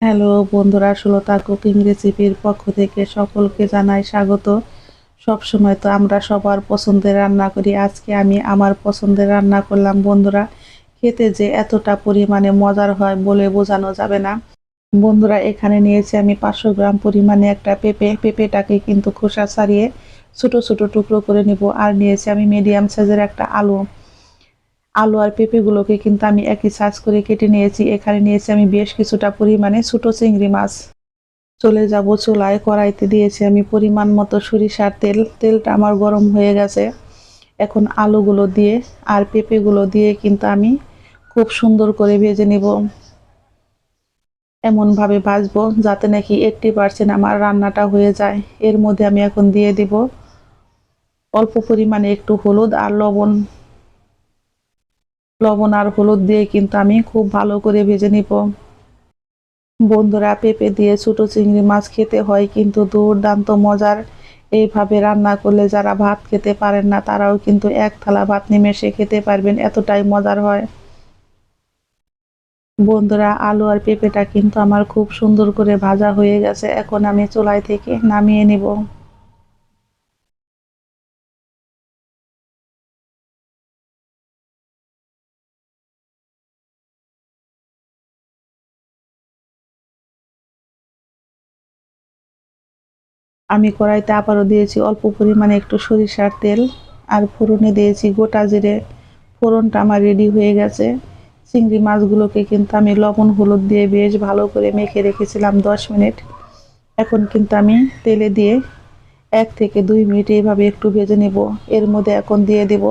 Hello বন্ধুরা, Sulata cooking রেসিপির পক্ষ থেকে সকলকে জানাই স্বাগত। সবসময় তো আমরা সবার পছন্দের রান্না করি, আজকে আমি আমার পছন্দের রান্না করলাম বন্ধুরা। খেতে যে এতটা পরিমাণে মজার হয় বলে বোঝানো যাবে না। বন্ধুরা, এখানে নিয়েছি আমি 500 গ্রাম পরিমাণে একটা পেঁপেটাকে কিন্তু খোসা ছাড়িয়ে ছোট ছোট টুকরো করে নিব। আর নিয়েছি আমি মিডিয়াম সাইজের একটা আলু। আলু আর পেঁপেগুলোকে কিন্তু আমি একই সাইজ করে কেটে নিয়েছি। এখানে নিয়েছি আমি বেশ কিছুটা পরিমাণে ছোট চিংড়ি মাছ। চলে যাব চুলায়, কড়াইতে দিয়েছি আমি পরিমাণ মতো সরিষার তেল। তেলটা আমার গরম হয়ে গেছে। এখন আলুগুলো দিয়ে আর পেঁপেগুলো দিয়ে কিন্তু আমি খুব সুন্দর করে ভেজে নিব। এমনভাবে ভাজবো যাতে নাকি 80% আমার রান্নাটা হয়ে যায়। এর মধ্যে আমি এখন দিয়ে দিব অল্প পরিমাণে একটু হলুদ আর লবণ। লবণ আর হলুদ দিয়ে কিন্তু আমি খুব ভালো করে ভেজে নিব। বন্ধুরা, পেঁপে দিয়ে ছোট চিংড়ি মাছ খেতে হয় কিন্তু দুর্দান্ত মজার। এইভাবে রান্না করলে যারা ভাত খেতে পারেন না তারাও কিন্তু এক থালা ভাত নিমেষে খেতে পারবেন, এতটাই মজার হয়। বন্ধুরা, আলু আর পেঁপেটা কিন্তু আমার খুব সুন্দর করে ভাজা হয়ে গেছে। এখন আমি চুলাই থেকে নামিয়ে নিব। আমি কড়াইতে আবারও দিয়েছি অল্প পরিমাণে একটু সরিষার তেল আর ফোড়নে দিয়েছি গোটা জিরে। ফোড়নটা আমার রেডি হয়ে গেছে। চিংড়ি মাছগুলোকে কিন্তু আমি লবণ হলুদ দিয়ে বেশ ভালো করে মেখে রেখেছিলাম 10 মিনিট। এখন কিন্তু আমি তেলে দিয়ে 1 থেকে 2 মিনিট এইভাবে একটু ভেজে নেব। এর মধ্যে এখন দিয়ে দেব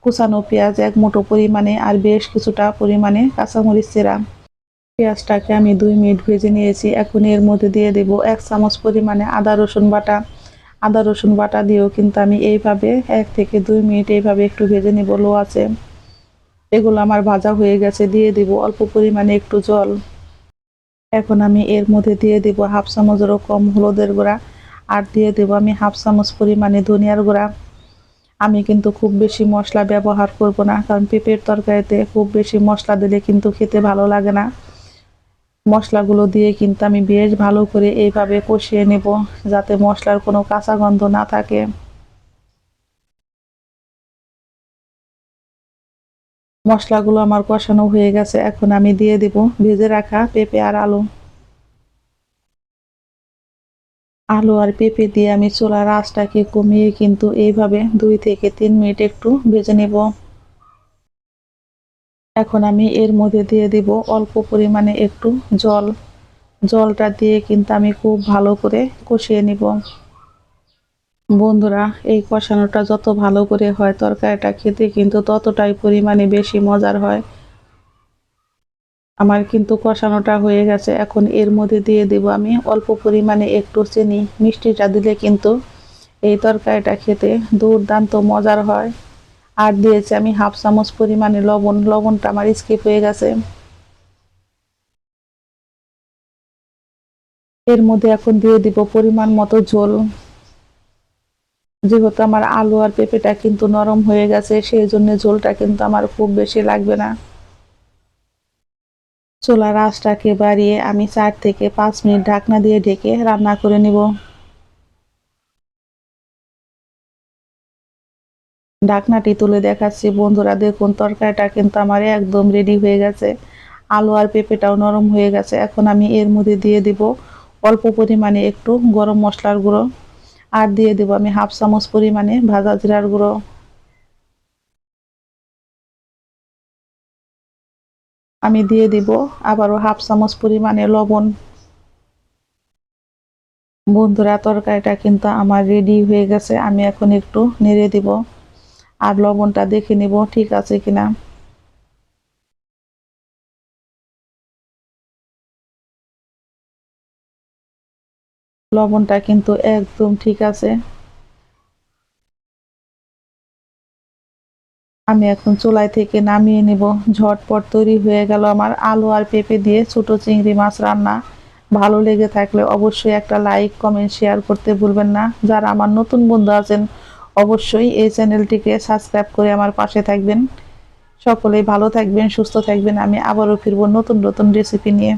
কুচানো পেঁয়াজ 1 মুঠো পরিমাণে আর বেশ কিছুটা পরিমাণে কাঁচামরিচ চেরা। পেঁয়াজটাকে আমি 2 মিনিট ভেজে নিয়েছি। এখন এর মধ্যে দিয়ে দেব 1 চামচ পরিমাণে আদা রসুন বাটা। আদা রসুন বাটা দিয়েও কিন্তু আমি এইভাবে 1 থেকে 2 মিনিট এইভাবে একটু ভেজে নেব লো আছে। এগুলো আমার ভাজা হয়ে গেছে। দিয়ে দেব অল্প পরিমাণে একটু জল। এখন আমি এর মধ্যে দিয়ে দেব 1/2 চামচেরও কম হলুদের গুঁড়া আর দিয়ে দেব আমি 1/2 চামচ পরিমাণে ধনিয়ার গুঁড়া। আমি কিন্তু খুব বেশি মশলা ব্যবহার করব না, কারণ পেঁপের তরকারিতে খুব বেশি মশলা দিলে কিন্তু খেতে ভালো লাগে না। মশলাগুলো দিয়ে কিন্তু আমি বেশ ভালো করে এইভাবে কষিয়ে নেব যাতে মশলার কোনো কাঁচা গন্ধ না থাকে। মশলাগুলো আমার কষানো হয়ে গেছে। এখন আমি দিয়ে দিব ভেজে রাখা পেঁপে আর আলু। আলু আর পেঁপে দিয়ে আমি চুলার আঁচটাকে কমিয়ে কিন্তু এইভাবে 2 থেকে 3 মিনিট একটু ভেজে নেব। এখন আমি এর মধ্যে দিয়ে দিব অল্প পরিমাণে একটু জল। জলটা দিয়ে কিন্তু আমি খুব ভালো করে কষিয়ে নিব। বন্ধুরা, এই কষানোটা যত ভালো করে হয় তরকারিটা খেতে কিন্তু ততটাই পরিমাণে বেশি মজার হয়। আমার কিন্তু কষানোটা হয়ে গেছে। এখন এর মধ্যে দিয়ে দেব আমি অল্প পরিমাণে একটু চিনি। মিষ্টিটা দিলে কিন্তু এই তরকারিটা খেতে দুর্দান্ত মজার হয়। আর দিয়েছি আমি 1/2 চামচ পরিমাণে লবণ। লবণটা আমার স্কিপ হয়ে গেছে। এর মধ্যে এখন দিয়ে দিব পরিমাণ মতো ঝোল। যেহেতু আমার আলু আর পেঁপেটা কিন্তু নরম হয়ে গেছে, সেই জন্য ঝোলটা কিন্তু আমার খুব বেশি লাগবে না। চুলার আঁচটাকে বাড়িয়ে আমি 4 থেকে 5 মিনিট ঢাকনা দিয়ে ঢেকে রান্না করে নিব। ঢাকনাটি তুলে দেখাচ্ছি বন্ধুরা, দেখুন তরকারিটা কিন্তু আমার একদম রেডি হয়ে গেছে। আলু আর পেঁপেটাও নরম হয়ে গেছে। এখন আমি এর মধ্যে দিয়ে দিব অল্প পরিমাণে একটু গরম মশলার গুঁড়ো আর দিয়ে দেব আমি 1/2 চামচ পরিমাণে ভাজা জিরার গুঁড়ো। আমি দিয়ে দিব আবারও 1/2 চামচ পরিমাণে লবণ। বন্ধুরা, তরকারিটা কিন্তু আমার রেডি হয়ে গেছে। আমি এখন একটু নেড়ে দিব আর লবণটা দেখে নিব ঠিক আছে কিনা। লবণটা কিন্তু একদম ঠিক আছে। আমি এখন চুলাই থেকে নামিয়ে নিব। ঝটপট তৈরি হয়ে গেল আমার আলু আর পেঁপে দিয়ে ছোট চিংড়ি মাছ রান্না। ভালো লেগে থাকলে অবশ্যই একটা লাইক কমেন্ট শেয়ার করতে ভুলবেন না। যারা আমার নতুন বন্ধু আছেন অবশ্যই এই চ্যানেলটিকে সাবস্ক্রাইব করে আমার পাশে থাকবেন। সকলেই ভালো থাকবেন, সুস্থ থাকবেন। আমি আবারও ফিরবো নতুন নতুন রেসিপি নিয়ে।